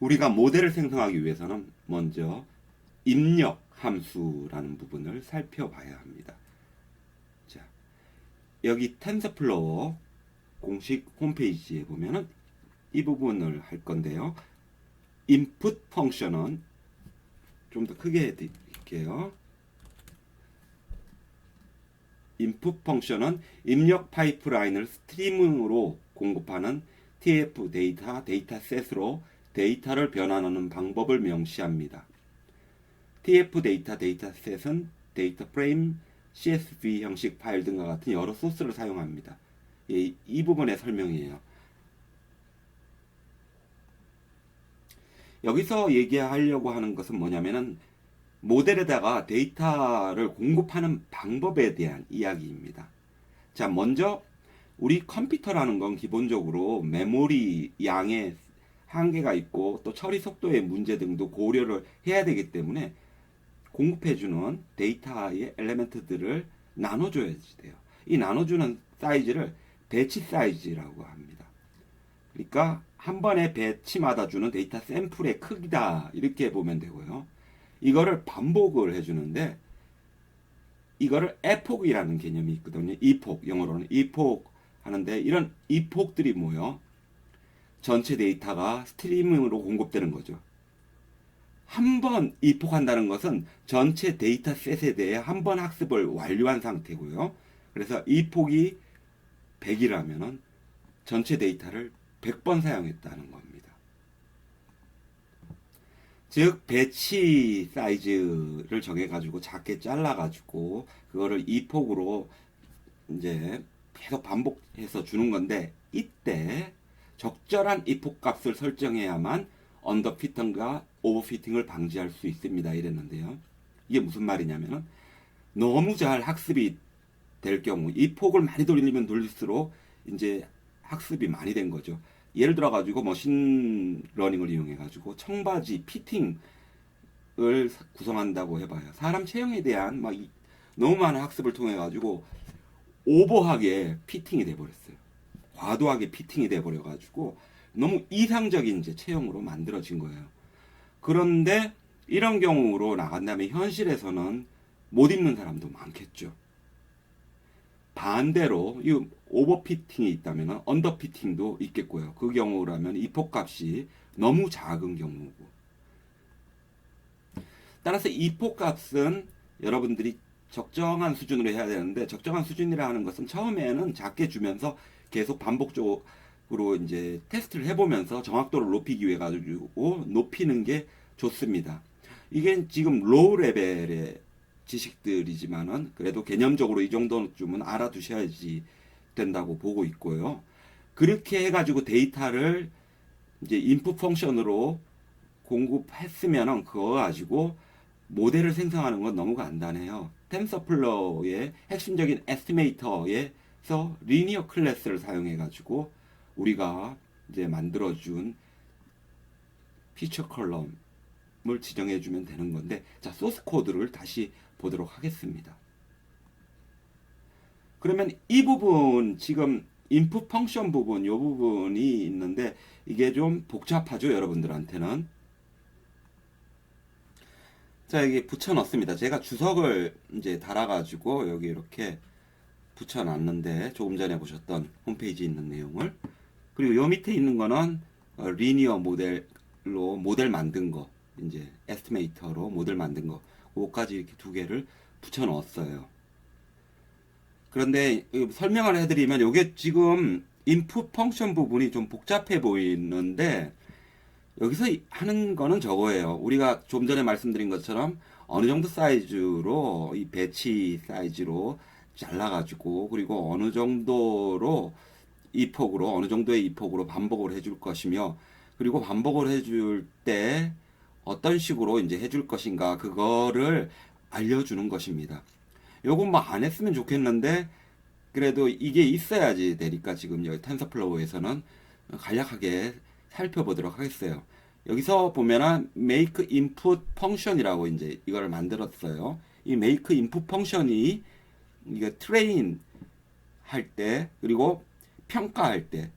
우리가 모델을 생성하기 위해서는 먼저 입력 함수라는 부분을 살펴봐야 합니다. 자, 여기 텐서플로우 공식 홈페이지에 보면은 이 부분을 할 건데요. input 펑션은 좀 더 크게 해드릴게요. input 펑션은 입력 파이프라인을 스트리밍으로 공급하는 TF 데이터셋으로 데이터를 변환하는 방법을 명시합니다. TF 데이터셋은 데이터 프레임, CSV 형식 파일 등과 같은 여러 소스를 사용합니다. 이 부분의 설명이에요. 여기서 얘기하려고 하는 것은 뭐냐면은 모델에다가 데이터를 공급하는 방법에 대한 이야기입니다. 자, 먼저 우리 컴퓨터라는 건 기본적으로 메모리 양의 한계가 있고 또 처리 속도의 문제 등도 고려를 해야 되기 때문에 공급해주는 데이터의 엘리멘트들을 나눠줘야 돼요. 이 나눠주는 사이즈를 배치 사이즈라고 합니다. 그러니까 한 번에 배치마다 주는 데이터 샘플의 크기다 이렇게 보면 되고요. 이거를 반복을 해주는데 이거를 에폭이라는 개념이 있거든요. 이폭, 영어로는 이폭 하는데 이런 이폭들이 뭐예요? 전체 데이터가 스트리밍으로 공급되는 거죠. 한 번 이폭한다는 것은 전체 데이터셋에 대해 한 번 학습을 완료한 상태고요. 그래서 이폭이 100이라면 전체 데이터를 100번 사용했다는 겁니다. 즉 배치 사이즈를 정해가지고 작게 잘라가지고 그거를 이폭으로 이제 계속 반복해서 주는 건데 이때 적절한 이폭 값을 설정해야만 언더피팅과 오버피팅을 방지할 수 있습니다. 이랬는데요. 이게 무슨 말이냐면은 너무 잘 학습이 될 경우 이 폭을 많이 돌리면 돌릴수록 이제 학습이 많이 된 거죠. 예를 들어 가지고 머신 러닝을 이용해 가지고 청바지 피팅을 구성한다고 해봐요. 사람 체형에 대한 막 너무 많은 학습을 통해 가지고 오버하게 피팅이 돼 버렸어요. 과도하게 피팅이 돼 버려 가지고 너무 이상적인 이제 체형으로 만들어진 거예요. 그런데 이런 경우로 나간다면 현실에서는 못 입는 사람도 많겠죠. 반대로 이 오버피팅이 있다면 언더피팅도 있겠고요. 그 경우라면 이 폭값이 너무 작은 경우고. 따라서 이 폭값은 여러분들이 적정한 수준으로 해야 되는데 적정한 수준이라 하는 것은 처음에는 작게 주면서 계속 반복적으로 이제 테스트를 해보면서 정확도를 높이기 위해 가지고 높이는 게 좋습니다. 이게 지금 로우 레벨의 지식들이지만은 그래도 개념적으로 이 정도쯤은 알아두셔야지 된다고 보고 있고요. 그렇게 해가지고 데이터를 이제 인풋 펑션으로 공급했으면은 그거 가지고 모델을 생성하는 건 너무 간단해요. 텐서플로우의 핵심적인 에스티메이터에서 리니어 클래스를 사용해가지고 우리가 이제 만들어준 피처 컬럼을 지정해주면 되는 건데, 자, 소스 코드를 다시 보도록 하겠습니다. 그러면 이 부분 지금 인풋 펑션 부분 이 부분이 있는데 이게 좀 복잡하죠, 여러분들한테는. 자, 여기 붙여 넣습니다. 제가 주석을 이제 달아가지고 여기 이렇게 붙여 놨는데 조금 전에 보셨던 홈페이지에 있는 내용을. 그리고 요 밑에 있는 거는 리니어 모델로 모델 만든 거, 이제 에스티메이터로 모델 만든 거, 그거까지 이렇게 두 개를 붙여 넣었어요. 그런데 설명을 해드리면 이게 지금 인풋 펑션 부분이 좀 복잡해 보이는데 여기서 하는 거는 저거예요. 우리가 좀 전에 말씀드린 것처럼 어느 정도 사이즈로 이 배치 사이즈로 잘라가지고 그리고 어느 정도로 이 폭으로 어느 정도의 이 폭으로 반복을 해줄 것이며 그리고 반복을 해줄 때 어떤 식으로 이제 해줄 것인가 그거를 알려주는 것입니다. 요건 뭐 안 했으면 좋겠는데 그래도 이게 있어야지 되니까 지금 여기 텐서플로우에서는 간략하게 살펴보도록 하겠어요. 여기서 보면은 make input function이라고 이제 이걸 만들었어요. 이 make input function이 이게 트레인 할 때 그리고 평가할 때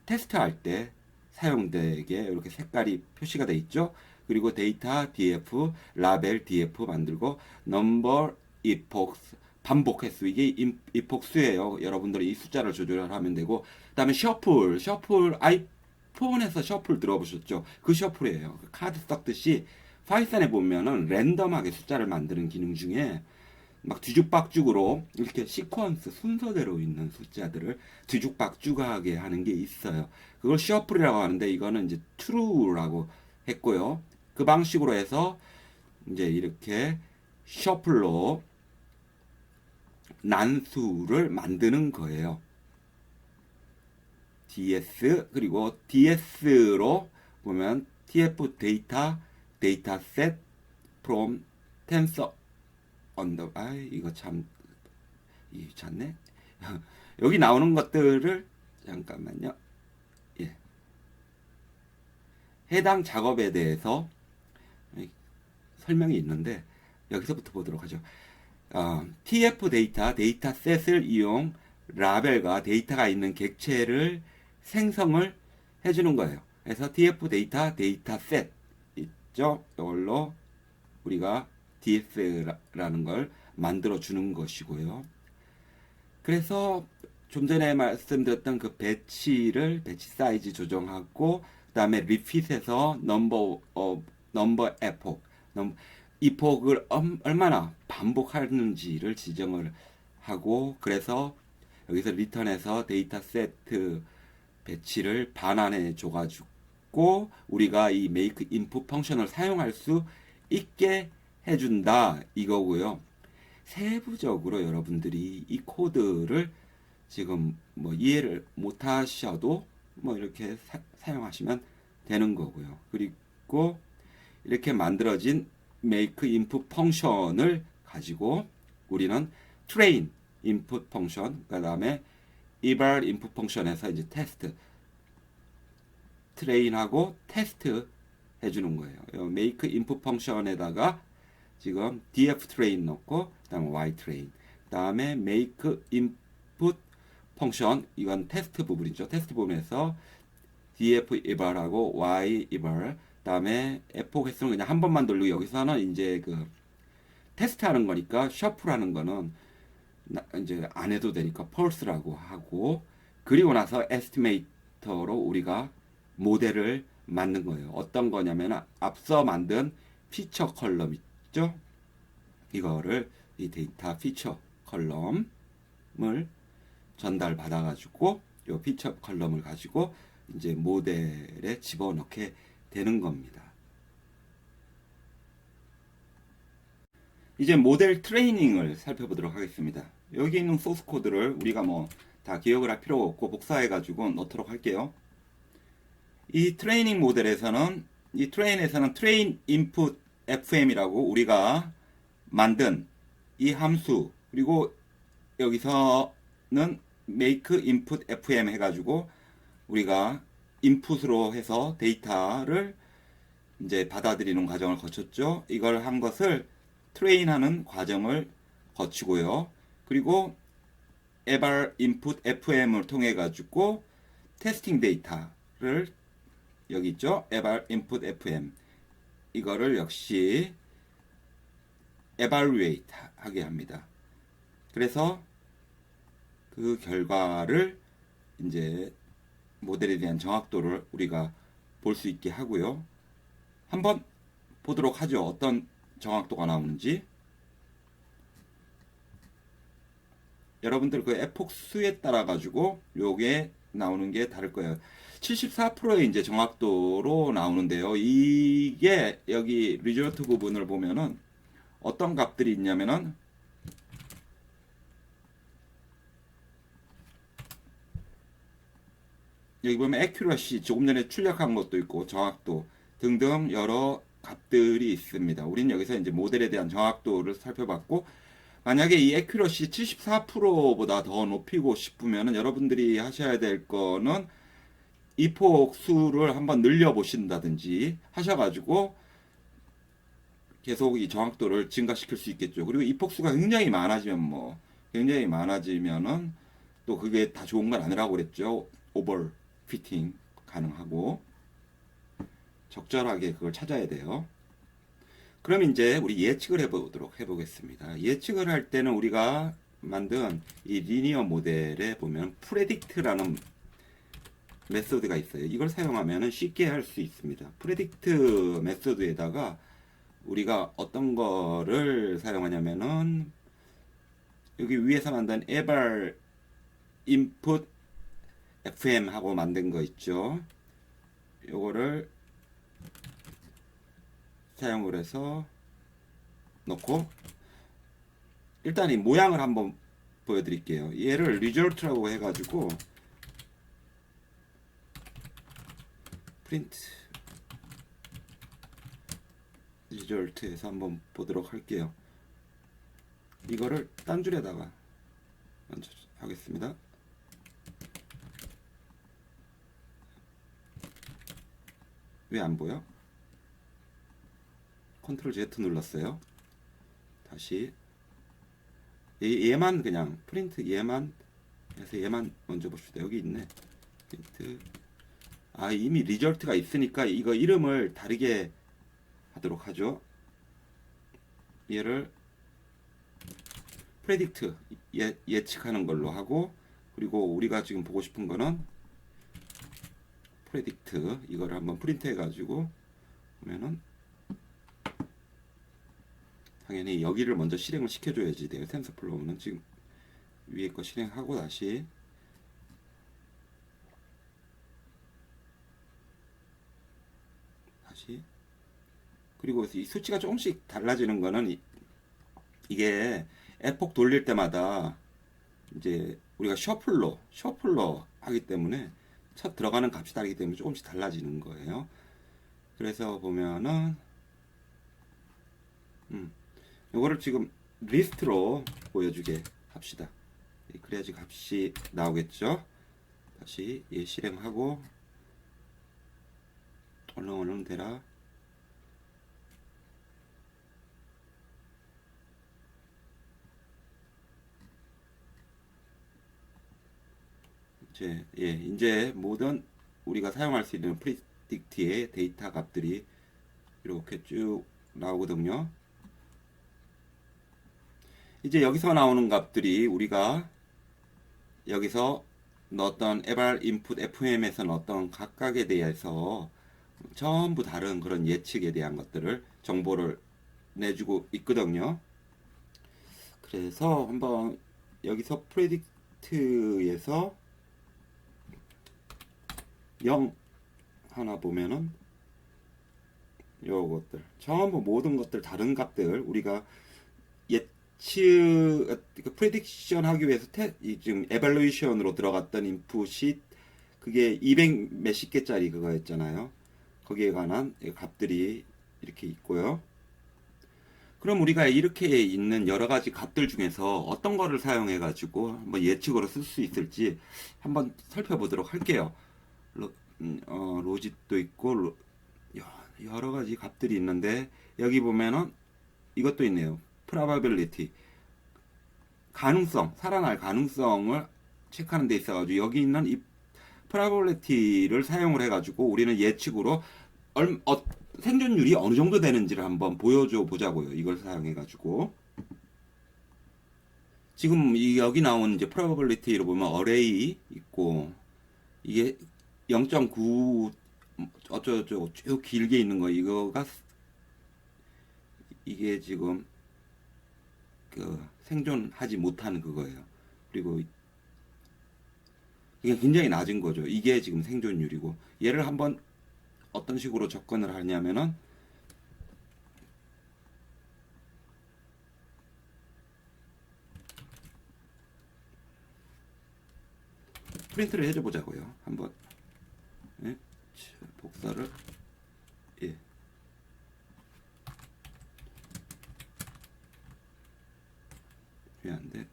테스트할 때 사용되게 이렇게 색깔이 표시가 돼 있죠. 그리고 데이터 df, 라벨 df 만들고 넘버 epochs 반복 횟수 이게 epoch 수예요. 여러분들이 이 숫자를 조절하면 되고 그다음에 셔플 아이폰에서 셔플 들어보셨죠? 그 셔플이에요. 그 카드 섞듯이 파이썬에 보면은 랜덤하게 숫자를 만드는 기능 중에 막 뒤죽박죽으로 이렇게 시퀀스 순서대로 있는 숫자들을 뒤죽박죽하게 하는 게 있어요. 그걸 셔플이라고 하는데 이거는 이제 true라고 했고요. 그 방식으로 해서 이제 이렇게 셔플로 난수를 만드는 거예요. ds 그리고 ds로 보면 tf 데이터 set from tensor 언더 이거 참 귀찮네. 여기 나오는 것들을 잠깐만요. 예. 해당 작업에 대해서 설명이 있는데 여기서부터 보도록 하죠. TF 데이터 셋을 이용 라벨과 데이터가 있는 객체를 생성을 해주는 거예요. 그래서 TF 데이터 셋 있죠. 이걸로 우리가 DS라는 걸 만들어 주는 것이고요. 그래서 좀 전에 말씀드렸던 그 배치 사이즈 조정하고 그다음에 리핏에서 넘버 epoch을 얼마나 반복하는지를 지정을 하고 그래서 여기서 리턴에서 데이터 세트 배치를 반환해 줘가지고 우리가 이 make input 펑션을 사용할 수 있게 해준다 이거고요. 세부적으로 여러분들이 이 코드를 지금 뭐 이해를 못 하셔도 뭐 이렇게 사용하시면 되는 거고요. 그리고 이렇게 만들어진 make input 펑션을 가지고 우리는 train input 펑션, 그 다음에 eval input 펑션에서 이제 테스트, 트레인하고 테스트 해주는 거예요. make input 펑션에다가 지금 df train 넣고, 그 다음에 y train, 그 다음에 make input 펑션, 이건 테스트 부분이죠. 테스트 부분에서 df eval하고 y eval, 그 다음에 epoch 횟수는 그냥 한 번만 돌리고 여기서는 이제 그 테스트 하는 거니까 셔플 하는 거는 이제 안 해도 되니까 펄스라고 하고 그리고 나서 에스티메이터로 우리가 모델을 만든 거예요. 어떤 거냐면 앞서 만든 피처 컬럼 있죠? 이거를 이 데이터 피처 컬럼을 전달 받아가지고 이 피처 컬럼을 가지고 이제 모델에 집어넣게 되는 겁니다. 이제 모델 트레이닝을 살펴보도록 하겠습니다. 여기 있는 소스 코드를 우리가 뭐 다 기억을 할 필요가 없고 복사해 가지고 넣도록 할게요. 이 트레이닝 모델에서는 이 트레인에서는 트레인 인풋 FM이라고 우리가 만든 이 함수 그리고 여기서는 make input FM 해가지고 우리가 인풋으로 해서 데이터를 이제 받아들이는 과정을 거쳤죠. 이걸 한 것을 트레인하는 과정을 거치고요. 그리고 eval input FM을 통해 가지고 테스팅 데이터를 여기 있죠. eval input FM 이거를 역시 evaluate 하게 합니다. 그래서 그 결과를 이제 모델에 대한 정확도를 우리가 볼 수 있게 하고요. 한번 보도록 하죠. 어떤 정확도가 나오는지. 여러분들 그 에폭 수에 따라 가지고 요게 나오는 게 다를 거예요. 74%의 이제 정확도로 나오는데요. 이게 여기 리조트 부분을 보면은 어떤 값들이 있냐면은 여기 보면 accuracy 조금 전에 출력한 것도 있고 정확도 등등 여러 값들이 있습니다. 우리는 여기서 이제 모델에 대한 정확도를 살펴봤고 만약에 이 accuracy 74%보다 더 높이고 싶으면 여러분들이 하셔야 될 거는 epoch 수를 한번 늘려 보신다든지 하셔가지고 계속 이 정확도를 증가시킬 수 있겠죠. 그리고 epoch 수가 굉장히 많아지면 굉장히 많아지면은 또 그게 다 좋은 건 아니라고 그랬죠. 오버피팅 가능하고 적절하게 그걸 찾아야 돼요. 그럼 이제 우리 예측을 해보겠습니다. 예측을 할 때는 우리가 만든 이 리니어 모델에 보면 프레딕트라는 메소드가 있어요. 이걸 사용하면 쉽게 할 수 있습니다. 프레딕트 메소드에다가 우리가 어떤 거를 사용하냐면은 여기 위에서 만든 에발 인풋 FM 하고 만든 거 있죠. 요거를 사용을 해서 넣고 일단 이 모양을 한번 보여드릴게요. 얘를 리졸트라고 해가지고 프린트 리졸트에서 한번 보도록 할게요. 이거를 딴 줄에다가 먼저 하겠습니다. 왜 안 보여? 컨트롤 Z 눌렀어요. 다시 얘만 그냥 프린트 얘만 해서 얘만 먼저 봅시다. 여기 있네. 프린트. 아, 이미 리절트가 있으니까 이거 이름을 다르게 하도록 하죠. 얘를 프레딕트 예측하는 걸로 하고, 그리고 우리가 지금 보고 싶은 거는 프레딕트 이거를 한번 프린트 해가지고 보면은 당연히 여기를 먼저 실행을 시켜줘야지 돼요. 텐서플로우는 지금 위에 거 실행하고 다시 그리고 이 수치가 조금씩 달라지는 거는 이게 에폭 돌릴 때마다 이제 우리가 셔플러 하기 때문에 첫 들어가는 값이 다르기 때문에 조금씩 달라지는 거예요. 그래서 보면은 이거를 지금 리스트로 보여주게 합시다. 그래야지 값이 나오겠죠. 다시 얘 실행하고 얼른 되라. 이제 모든 우리가 사용할 수 있는 프리딕트의 데이터 값들이 이렇게 쭉 나오거든요. 이제 여기서 나오는 값들이 우리가 여기서 넣었던 에발 인풋 FM에서 넣었던 각각에 대해서 전부 다른 그런 예측에 대한 것들을 정보를 내주고 있거든요. 그래서 한번 여기서 프레딕트에서 0 하나 보면은 요것들 전부 모든 것들 다른 값들 우리가 예측 프레딕션 하기 위해서 지금 에발루에이션으로 들어갔던 인풋이 그게 200 몇십 개짜리 그거였잖아요. 거기에 관한 값들이 이렇게 있고요. 그럼 우리가 이렇게 있는 여러 가지 값들 중에서 어떤 거를 사용해 가지고 한번 예측으로 쓸 수 있을지 한번 살펴보도록 할게요. 로짓도 있고 여러 가지 값들이 있는데 여기 보면은 이것도 있네요. probability 가능성, 살아날 가능성을 체크하는 데 있어가지고 여기 있는 이 probability를 사용을 해가지고 우리는 예측으로 생존율이 어느 정도 되는지를 한번 보여줘 보자고요. 이걸 사용해가지고 지금 여기 나온 이제 probability로 보면 array 있고 이게 0.9 어쩌고저쩌고 쭉 길게 있는 거 이거가 이게 지금 그 생존하지 못하는 그거예요. 그리고 이게 굉장히 낮은 거죠. 이게 지금 생존율이고 얘를 한번 어떤 식으로 접근을 하냐면은 프린트를 해줘 보자고요. 한번 예? 복사를 예. 왜 안 돼?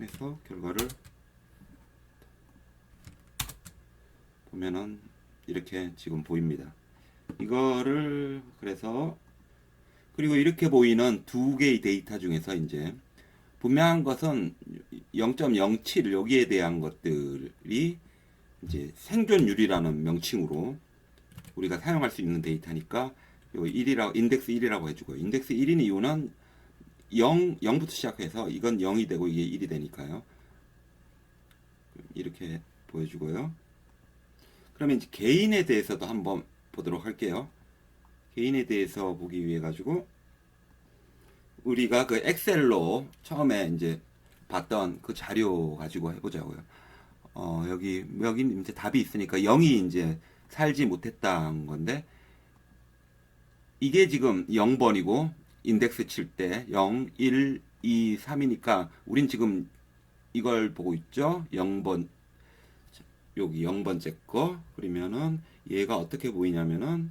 해서 결과를 보면은 이렇게 지금 보입니다. 이거를 그래서 그리고 이렇게 보이는 두 개의 데이터 중에서 이제 분명한 것은 0.07 여기에 대한 것들이 이제 생존율이라는 명칭으로 우리가 사용할 수 있는 데이터니까 요 1이라고 인덱스 1이라고 해주고요. 인덱스 1인 이유는 0부터 시작해서 이건 0이 되고 이게 1이 되니까요. 이렇게 보여주고요. 그러면 이제 개인에 대해서도 한번 보도록 할게요. 개인에 대해서 보기 위해 가지고 우리가 그 엑셀로 처음에 이제 봤던 그 자료 가지고 해보자고요. 여기 이제 답이 있으니까 0이 이제 살지 못했다는 건데 이게 지금 0번이고 인덱스 칠 때 0, 1, 2, 3이니까 우린 지금 이걸 보고 있죠. 0번 여기 0번째 거. 그러면은 얘가 어떻게 보이냐면은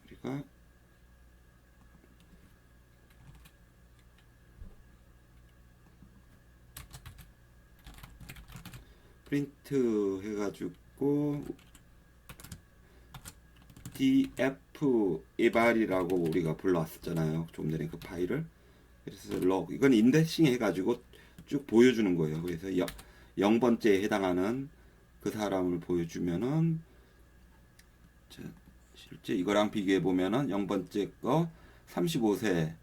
우리가 프린트 해가지고 df eval이라고 우리가 불러왔었잖아요. 좀 전에 그 파일을. 그래서 log 이건 인덱싱 해가지고 쭉 보여주는 거예요. 그래서 0번째에 해당하는 그 사람을 보여주면은 자, 실제 이거랑 비교해 보면은 0번째 거 35세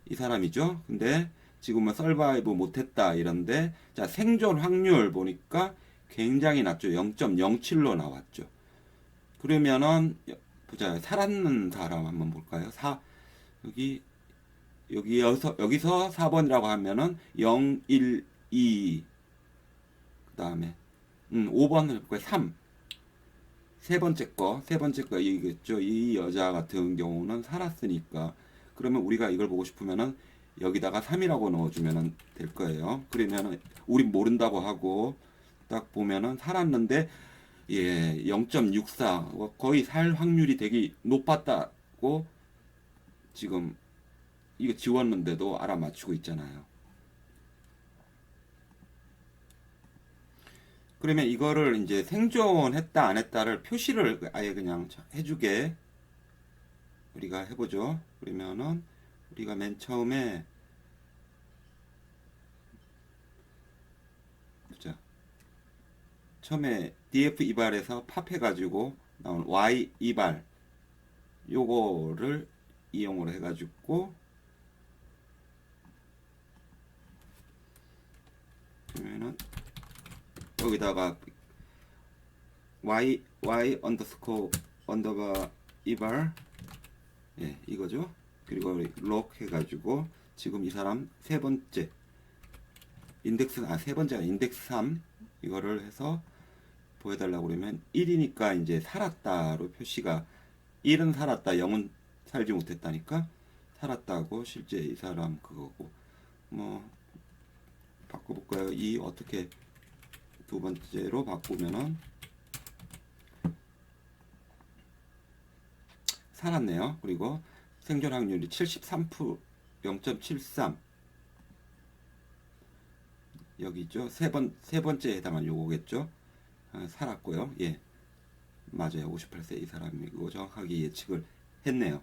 이 사람이죠. 근데 지금은 서바이브 못했다 이런데 자 생존 확률 보니까 굉장히 낮죠. 0.07로 나왔죠. 그러면은 보자 살았는 사람 한번 볼까요? 여기서 4번이라고 하면은 0, 1, 2 그다음에 5번을 볼까요? 3 세 번째 거 이겠죠. 이 여자 같은 경우는 살았으니까 그러면 우리가 이걸 보고 싶으면은 여기다가 3이라고 넣어주면 될 거예요. 그러면은 우린 모른다고 하고 딱 보면은 살았는데 예 0.64 거의 살 확률이 되게 높았다고 지금 이거 지웠는데도 알아맞히고 있잖아요. 그러면 이거를 이제 생존했다 안 했다를 표시를 아예 그냥 해주게 우리가 해보죠. 그러면은 우리가 맨 처음에 보자. 처음에 df 이발에서 팝해가지고 나온 y 이발 요거를 이용을 해가지고 그러면은 여기다가 y 언더스코어 언더바 이발 예 이거죠. 그리고 록 해가지고 지금 이 사람 세 번째 인덱스 세 번째가 인덱스 3 이거를 해서 보여달라고 그러면 1이니까 이제 살았다로 표시가 1은 살았다 0은 살지 못했다니까 살았다고 실제 이 사람 그거고 뭐 바꿔볼까요? 이 어떻게 두 번째로 바꾸면은 살았네요. 그리고 생존 확률이 73% 0.73 여기 있죠. 세 번째에 해당한 요거겠죠. 살았고요. 예. 맞아요. 58세 이 사람이고 정확하게 예측을 했네요.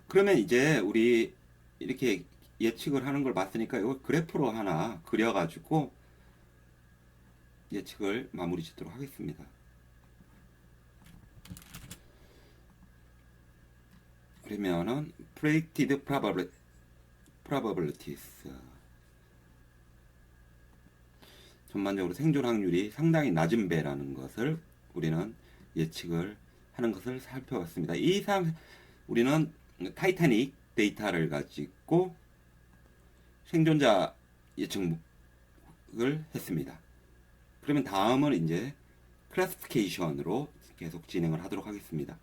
그러면 이제 우리 이렇게 예측을 하는 걸 봤으니까 이걸 그래프로 하나 그려가지고 예측을 마무리 짓도록 하겠습니다. 그러면은 predicted probabilities 전반적으로 생존 확률이 상당히 낮은 배라는 것을 우리는 예측을 하는 것을 살펴봤습니다. 이 이상 우리는 타이타닉 데이터를 가지고 생존자 예측을 했습니다. 그러면 다음은 이제 클래시피케이션으로 계속 진행을 하도록 하겠습니다.